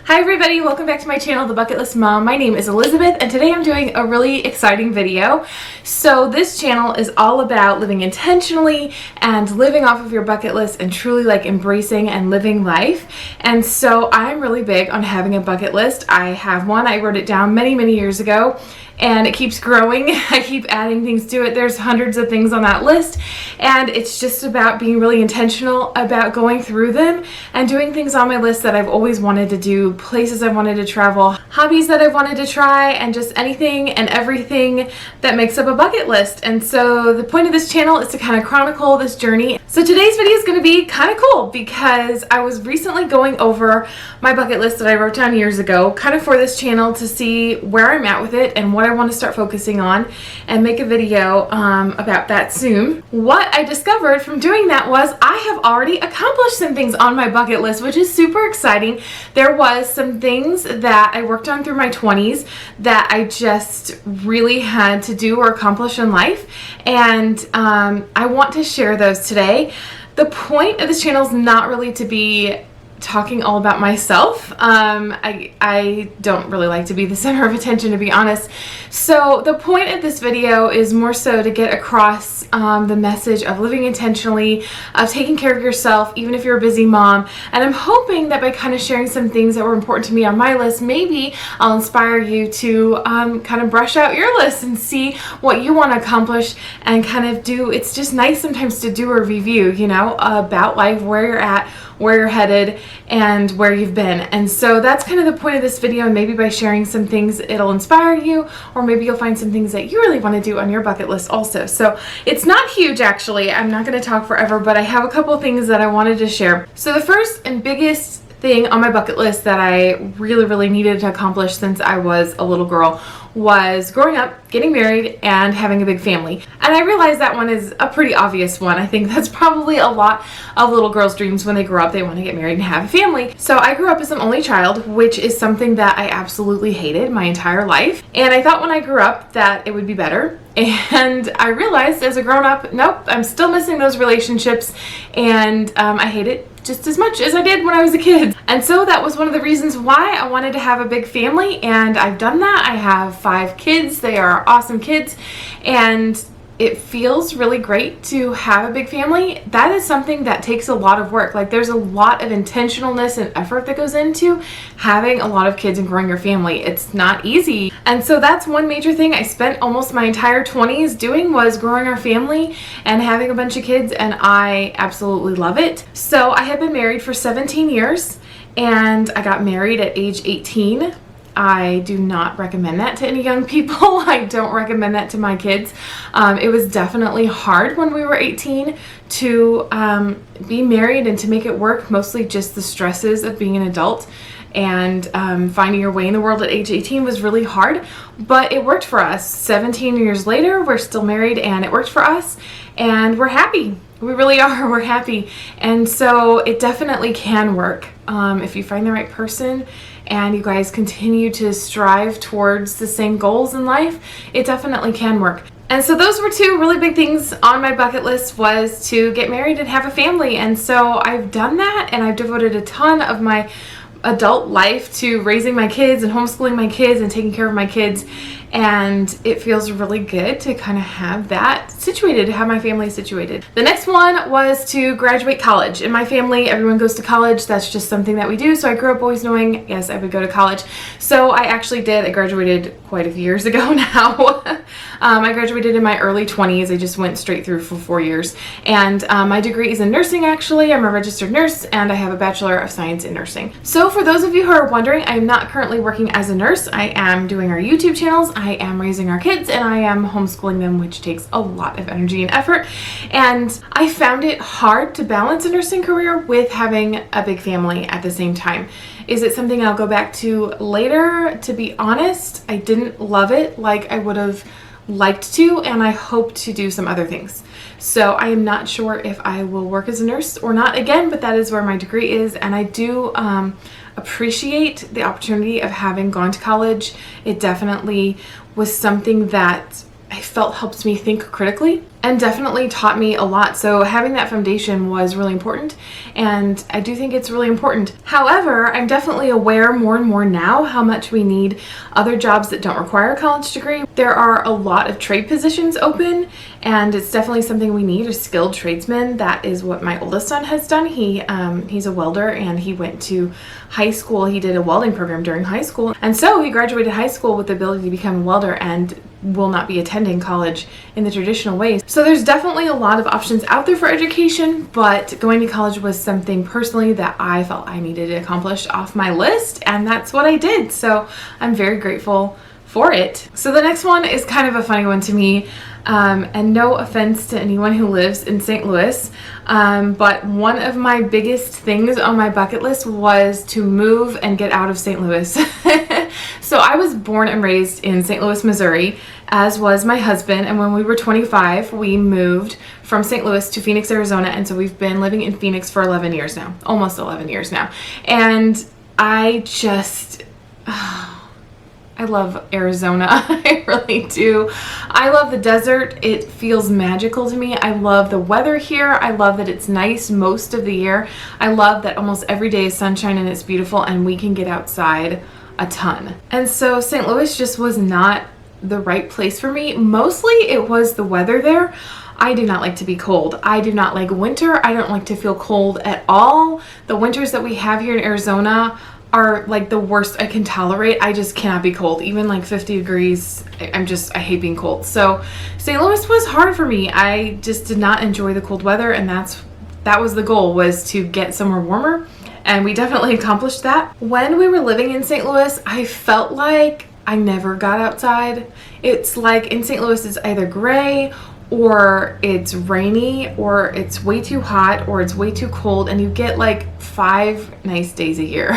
Hi everybody, welcome back to my channel, The Bucket List Mom. My name is Elizabeth and today I'm doing a really exciting video. So this channel is all about living intentionally and living off of your bucket list and truly like embracing and living life. And so I'm really big on having a bucket list. I have one, I wrote it down many years ago and it keeps growing. I keep adding things to it. There's hundreds of things on that list and it's just about being really intentional about going through them and doing things on my list that I've always wanted to do, places I wanted to travel, hobbies that I wanted to try, and just anything and everything that makes up a bucket list. And so the point of this channel is to kind of chronicle this journey. So today's video is going to be kind of cool because I was recently going over my bucket list that I wrote down years ago, kind of for this channel to see where I'm at with it and what I want to start focusing on and make a video about that soon. What I discovered from doing that was I have already accomplished some things on my bucket list, which is super exciting. There was some things that I worked on through my 20s that I just really had to do or accomplish in life, and I want to share those today. The point of this channel is not really to be talking all about myself. I don't really like to be the center of attention, to be honest. So the point of this video is more so to get across the message of living intentionally, of taking care of yourself, even if you're a busy mom. And I'm hoping that by kind of sharing some things that were important to me on my list, maybe I'll inspire you to kind of brush out your list and see what you want to accomplish and kind of do. It's just nice sometimes to do a review, you know, about life, where you're at, where you're headed, and where you've been. And so that's kind of the point of this video, and maybe by sharing some things it'll inspire you, or maybe you'll find some things that you really want to do on your bucket list also. So it's not huge actually, I'm not going to talk forever, but I have a couple things that I wanted to share. So the first and biggest thing on my bucket list that I really needed to accomplish since I was a little girl was growing up, getting married, and having a big family. And I realize that one is a pretty obvious one. I think that's probably a lot of little girls' dreams when they grow up. They want to get married and have a family. So I grew up as an only child, which is something that I absolutely hated my entire life. And I thought when I grew up that it would be better. And I realized as a grown-up, nope, I'm still missing those relationships, and I hate it just as much as I did when I was a kid. And so that was one of the reasons why I wanted to have a big family, and I've done that. I have 5 kids. They are awesome kids, and it feels really great to have a big family. That is something that takes a lot of work. Like, there's a lot of intentionalness and effort that goes into having a lot of kids and growing your family. It's not easy. And so that's one major thing I spent almost my entire 20s doing, was growing our family and having a bunch of kids, and I absolutely love it. So I have been married for 17 years, and I got married at age 18. I do not recommend that to any young people. I don't recommend that to my kids. It was definitely hard when we were 18 to be married and to make it work, mostly just the stresses of being an adult, and finding your way in the world at age 18 was really hard, but it worked for us. 17 years later, we're still married, and it worked for us, and we're happy. We really are. We're happy. And so it definitely can work if you find the right person and you guys continue to strive towards the same goals in life. It definitely can work. And so those were 2 really big things on my bucket list, was to get married and have a family. And so I've done that, and I've devoted a ton of my adult life to raising my kids and homeschooling my kids and taking care of my kids, and it feels really good to kind of have that situated, to have my family situated. The next one was to graduate college. In my family, everyone goes to college. That's just something that we do. So I grew up always knowing, yes, I would go to college. So I actually did. I graduated quite a few years ago now. I graduated in my early 20s. I just went straight through for 4 years. And my degree is in nursing, actually. I'm a registered nurse, and I have a Bachelor of Science in Nursing. So for those of you who are wondering, I'm not currently working as a nurse. I am doing our YouTube channels. I am raising our kids, and I am homeschooling them, which takes a lot of energy and effort. And I found it hard to balance a nursing career with having a big family at the same time. Is it something I'll go back to later? To be honest, I didn't love it like I would have liked to, and I hope to do some other things. So I am not sure if I will work as a nurse or not again, but that is where my degree is, and I do appreciate the opportunity of having gone to college. It definitely was something that I felt helped me think critically and definitely taught me a lot. So having that foundation was really important, and I do think it's really important. However, I'm definitely aware more and more now how much we need other jobs that don't require a college degree. There are a lot of trade positions open, and it's definitely something we need, a skilled tradesman. That is what my oldest son has done. He's a welder, and he went to high school. He did a welding program during high school, and so he graduated high school with the ability to become a welder and will not be attending college in the traditional ways. So there's definitely a lot of options out there for education, but going to college was something personally that I felt I needed to accomplish off my list, and that's what I did. So I'm very grateful for it. So the next one is kind of a funny one to me, and no offense to anyone who lives in St. Louis, but one of my biggest things on my bucket list was to move and get out of St. Louis. So I was born and raised in St. Louis, Missouri, as was my husband, and when we were 25, we moved from St. Louis to Phoenix, Arizona, and so we've been living in Phoenix for 11 years now, almost 11 years now, and I just... I love Arizona. I really do. I love the desert. It feels magical to me. I love the weather here. I love that it's nice most of the year. I love that almost every day is sunshine and it's beautiful and we can get outside a ton. And so St. Louis just was not the right place for me. Mostly it was the weather there. I do not like to be cold. I do not like winter. I don't like to feel cold at all. The winters that we have here in Arizona are like the worst I can tolerate. I just cannot be cold. Even like 50 degrees, I hate being cold. So St. Louis was hard for me. I just did not enjoy the cold weather, and that was the goal, was to get somewhere warmer, and we definitely accomplished that. When we were living in St. Louis, I felt like I never got outside. It's like in St. Louis, it's either gray or it's rainy or it's way too hot or it's way too cold, and you get like 5 nice days a year.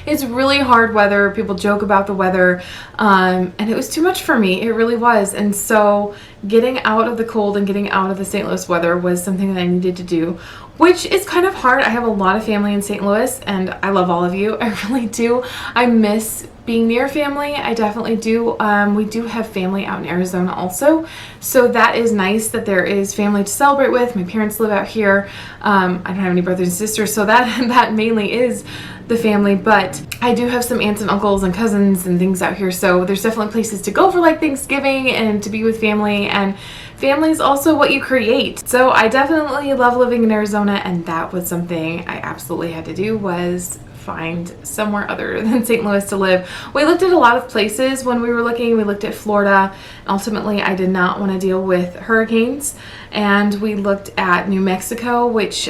It's really hard weather. People joke about the weather, and it was too much for me. It really was. And so getting out of the cold and getting out of the St. Louis weather was something that I needed to do, which is kind of hard. I have a lot of family in St. Louis, and I love all of you. I really do. I miss being near family. I definitely do. We do have family out in Arizona also, so that is nice that there is family to celebrate with. My parents live out here. I don't have any brothers and sisters, so that mainly is the family, but I do have some aunts and uncles and cousins and things out here, so there's definitely places to go for like Thanksgiving and to be with family, and family is also what you create. So I definitely love living in Arizona, and that was something I absolutely had to do, was find somewhere other than St. Louis to live. We looked at a lot of places when we were looking. We looked at Florida. Ultimately, I did not want to deal with hurricanes, and we looked at New Mexico, which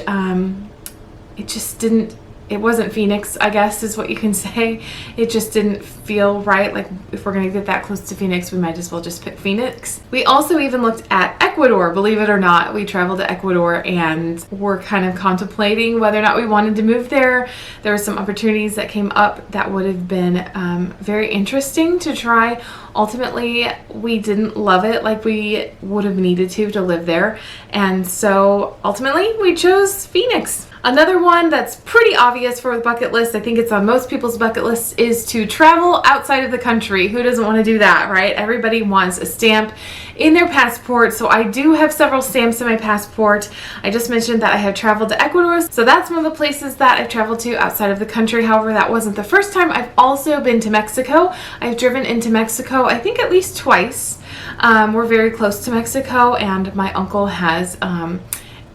it wasn't Phoenix, I guess is what you can say. It just didn't feel right. Like, if we're going to get that close to Phoenix, we might as well just pick Phoenix. We also even looked at Ecuador, believe it or not. We traveled to Ecuador and were kind of contemplating whether or not we wanted to move there. There were some opportunities that came up that would have been very interesting to try. Ultimately, we didn't love it like we would have needed to live there. And so ultimately, we chose Phoenix. Another one that's pretty obvious for the bucket list, I think it's on most people's bucket lists, is to travel outside of the country. Who doesn't want to do that, right? Everybody wants a stamp in their passport. So I do have several stamps in my passport. I just mentioned that I have traveled to Ecuador, so that's one of the places that I've traveled to outside of the country. However, that wasn't the first time. I've also been to Mexico. I've driven into Mexico, I think at least twice. We're very close to Mexico, and my uncle has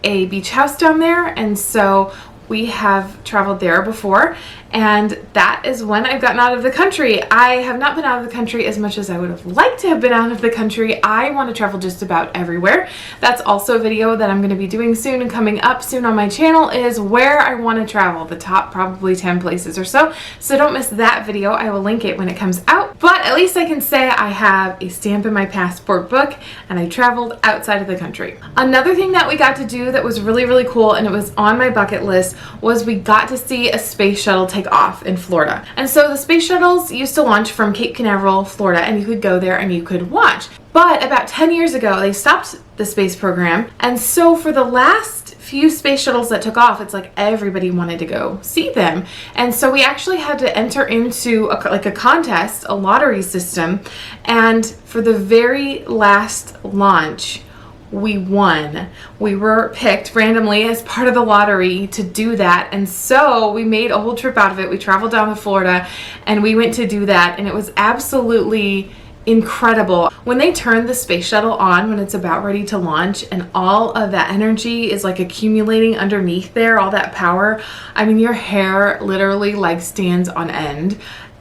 a beach house down there, and so we have traveled there before, and that is when I've gotten out of the country. I have not been out of the country as much as I would have liked to have been out of the country. I want to travel just about everywhere. That's also a video that I'm going to be doing soon and coming up soon on my channel, is where I want to travel, the top probably 10 places or so. So don't miss that video. I will link it when it comes out. But at least I can say I have a stamp in my passport book and I traveled outside of the country. Another thing that we got to do that was really, really cool, and it was on my bucket list, was we got to see a space shuttle take off in Florida. And so the space shuttles used to launch from Cape Canaveral, Florida, and you could go there and you could watch. But about 10 years ago, they stopped the space program. And so for the last few space shuttles that took off, it's like everybody wanted to go see them. And so we actually had to enter into a contest, a lottery system. And for the very last launch, we won. We were picked randomly as part of the lottery to do that. And so we made a whole trip out of it. We traveled down to Florida and we went to do that. And it was absolutely incredible. When they turn the space shuttle on, when it's about ready to launch and all of that energy is like accumulating underneath there, all that power, I mean, your hair literally like stands on end.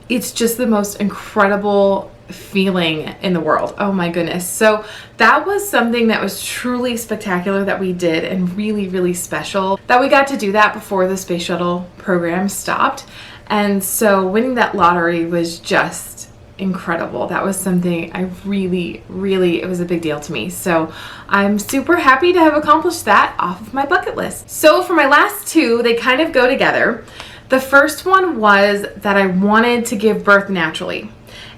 It's just the most incredible feeling in the world. Oh my goodness. So that was something that was truly spectacular that we did, and really, really special that we got to do that before the space shuttle program stopped. And so winning that lottery was just incredible. That was something I really, it was a big deal to me. So I'm super happy to have accomplished that off of my bucket list. So for my last two, they kind of go together. The first one was that I wanted to give birth naturally.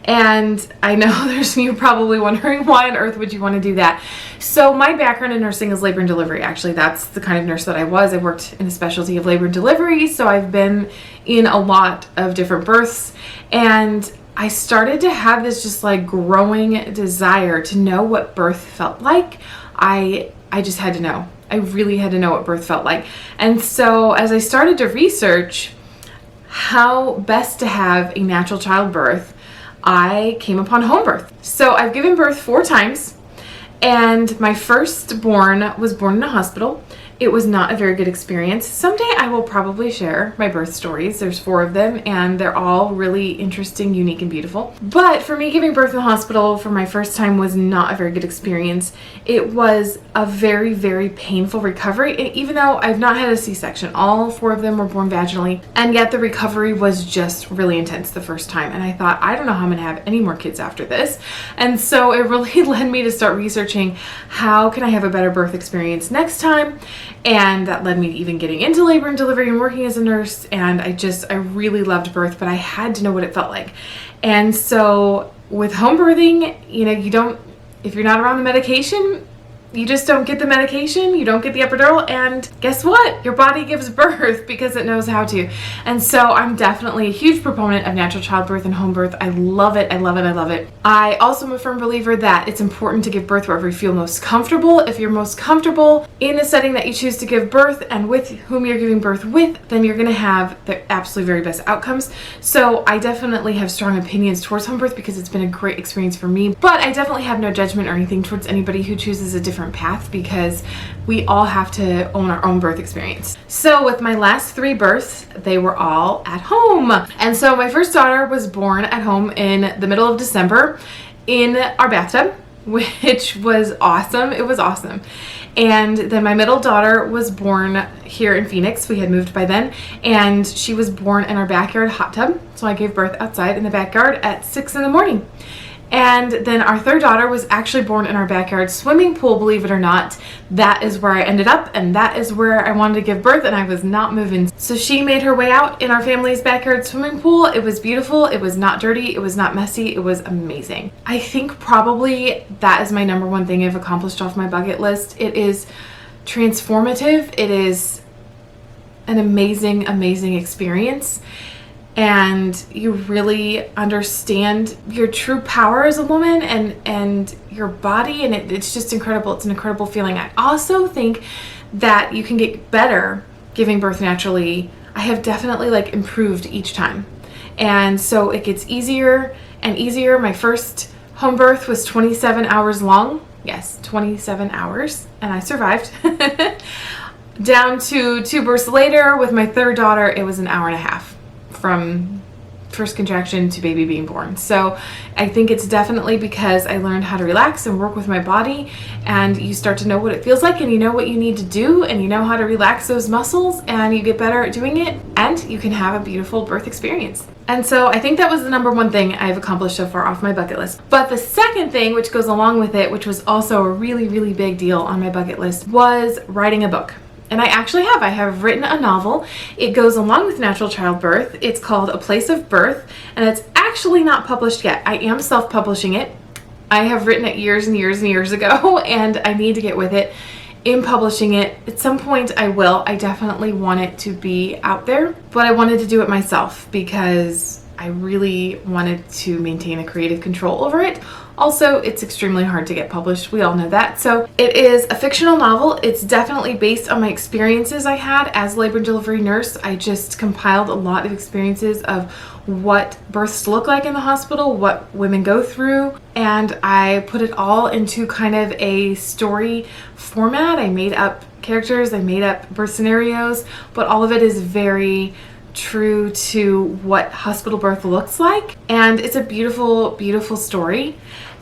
And I know there's you probably wondering, why on earth would you want to do that? So my background in nursing is labor and delivery. Actually, that's the kind of nurse that I was. I worked in a specialty of labor and delivery, so I've been in a lot of different births. And I started to have this just like growing desire to know what birth felt like. I just had to know. I really had to know what birth felt like. And so as I started to research how best to have a natural childbirth, I came upon home birth. So I've given birth 4 times, and my firstborn was born in a hospital. It was not a very good experience. Someday I will probably share my birth stories. There's 4 of them, and they're all really interesting, unique, and beautiful. But for me, giving birth in the hospital for my first time was not a very good experience. It was a very, very painful recovery. And even though I've not had a C-section, all 4 of them were born vaginally, and yet the recovery was just really intense the first time. And I thought, I don't know how I'm gonna have any more kids after this. And so it really led me to start researching how can I have a better birth experience next time. And that led me to even getting into labor and delivery and working as a nurse. And I really loved birth, but I had to know what it felt like. And so with home birthing, if you're not around the medication, you just don't get the medication, you don't get the epidural, and guess what? Your body gives birth because it knows how to. And so I'm definitely a huge proponent of natural childbirth and home birth. I love it, I love it, I love it. I also am a firm believer that it's important to give birth wherever you feel most comfortable. If you're most comfortable in the setting that you choose to give birth and with whom you're giving birth with, then you're gonna have the absolutely very best outcomes. So I definitely have strong opinions towards home birth because it's been a great experience for me, but I definitely have no judgment or anything towards anybody who chooses a different path, because we all have to own our own birth experience. So with my last 3 births, they were all at home. And so my first daughter was born at home in the middle of December in our bathtub, which was awesome. It was awesome. And then my middle daughter was born here in Phoenix. We had moved by then, and she was born in our backyard hot tub. So I gave birth outside in the backyard at 6 in the morning. And then our third daughter was actually born in our backyard swimming pool, believe it or not. That is where I ended up, and that is where I wanted to give birth, and I was not moving. So she made her way out in our family's backyard swimming pool. It was beautiful. It was not dirty. It was not messy. It was amazing. I think probably that is my number one thing I've accomplished off my bucket list. It is transformative. It is an amazing, amazing experience. And you really understand your true power as a woman and your body, and it's just incredible. It's an incredible feeling. I also think that you can get better giving birth naturally. I have definitely improved each time, and so it gets easier and easier. My first home birth was 27 hours long. Yes, 27 hours, and I survived. Down to 2 births later with my third daughter, it was an hour and a half from first contraction to baby being born. So I think it's definitely because I learned how to relax and work with my body, and you start to know what it feels like, and you know what you need to do, and you know how to relax those muscles, and you get better at doing it, and you can have a beautiful birth experience. And so I think that was the number one thing I've accomplished so far off my bucket list. But the second thing, which goes along with it, which was also a really, really big deal on my bucket list, was writing a book. And I have written a novel. It goes along with natural childbirth. It's called A Place of Birth, and it's actually not published yet. I am self-publishing it. I have written it years and years and years ago, and I need to get with it. in publishing it. At some point I will. I definitely want it to be out there, but I wanted to do it myself because I really wanted to maintain a creative control over it. Also, it's extremely hard to get published. We all know that. So it is a fictional novel. It's definitely based on my experiences I had as a labor and delivery nurse. I just compiled a lot of experiences of what births look like in the hospital, what women go through, and I put it all into kind of a story format. I made up characters, I made up birth scenarios, but all of it is very true to what hospital birth looks like. And it's a beautiful, beautiful story.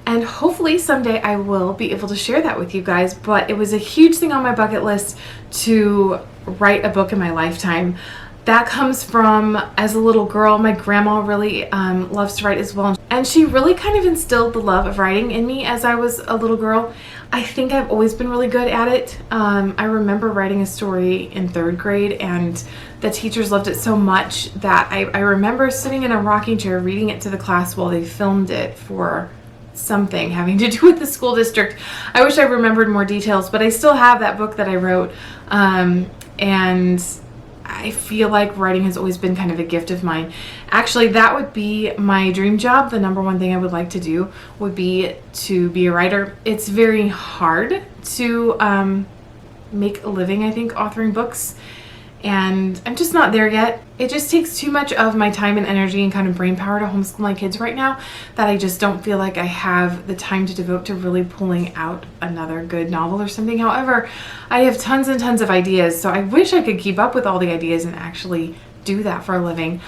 And hopefully someday I will be able to share that with you guys. But it was a huge thing on my bucket list to write a book in my lifetime. That comes from, as a little girl, my grandma really loves to write as well. And she really kind of instilled the love of writing in me as I was a little girl. I think I've always been really good at it. I remember writing a story in 3rd grade, and the teachers loved it so much that I remember sitting in a rocking chair reading it to the class while they filmed it for something having to do with the school district. I wish I remembered more details, but I still have that book that I wrote, and I feel like writing has always been kind of a gift of mine. Actually, that would be my dream job. The number one thing I would like to do would be to be a writer. It's very hard to make a living, I think, authoring books, and I'm just not there yet. It just takes too much of my time and energy and kind of brain power to homeschool my kids right now that I just don't feel like I have the time to devote to really pulling out another good novel or something. However, I have tons and tons of ideas, so I wish I could keep up with all the ideas and actually do that for a living.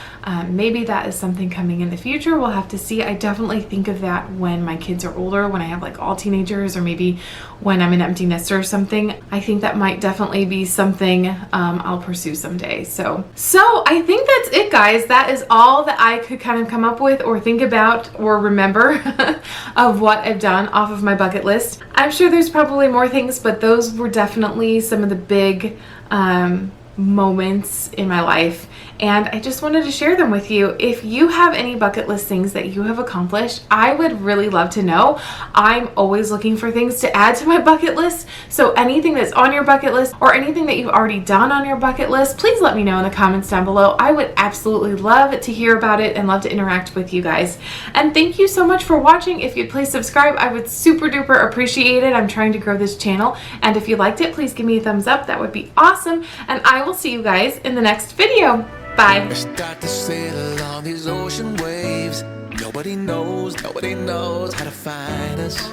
Maybe that is something coming in the future. We'll have to see. I definitely think of that when my kids are older, when I have like all teenagers, or maybe when I'm an empty nester or something. I think that might definitely be something I'll pursue someday. So I think that's it, guys. That is all that I could kind of come up with or think about or remember of what I've done off of my bucket list. I'm sure there's probably more things, but those were definitely some of the big moments in my life, and I just wanted to share them with you. If you have any bucket list things that you have accomplished, I would really love to know. I'm always looking for things to add to my bucket list, so anything that's on your bucket list or anything that you've already done on your bucket list, please let me know in the comments down below. I would absolutely love to hear about it and love to interact with you guys. And thank you so much for watching. If you'd please subscribe, I would super duper appreciate it. I'm trying to grow this channel, and if you liked it, please give me a thumbs up. That would be awesome, and I will see you guys in the next video. Bye. Start to sail on these ocean waves. Nobody knows how to find us.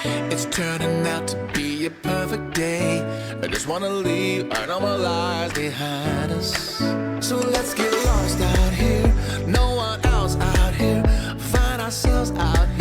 It's turning out to be a perfect day. I just wanna leave our normal lives behind us. So let's get lost out here. No one else out here. Find ourselves out here.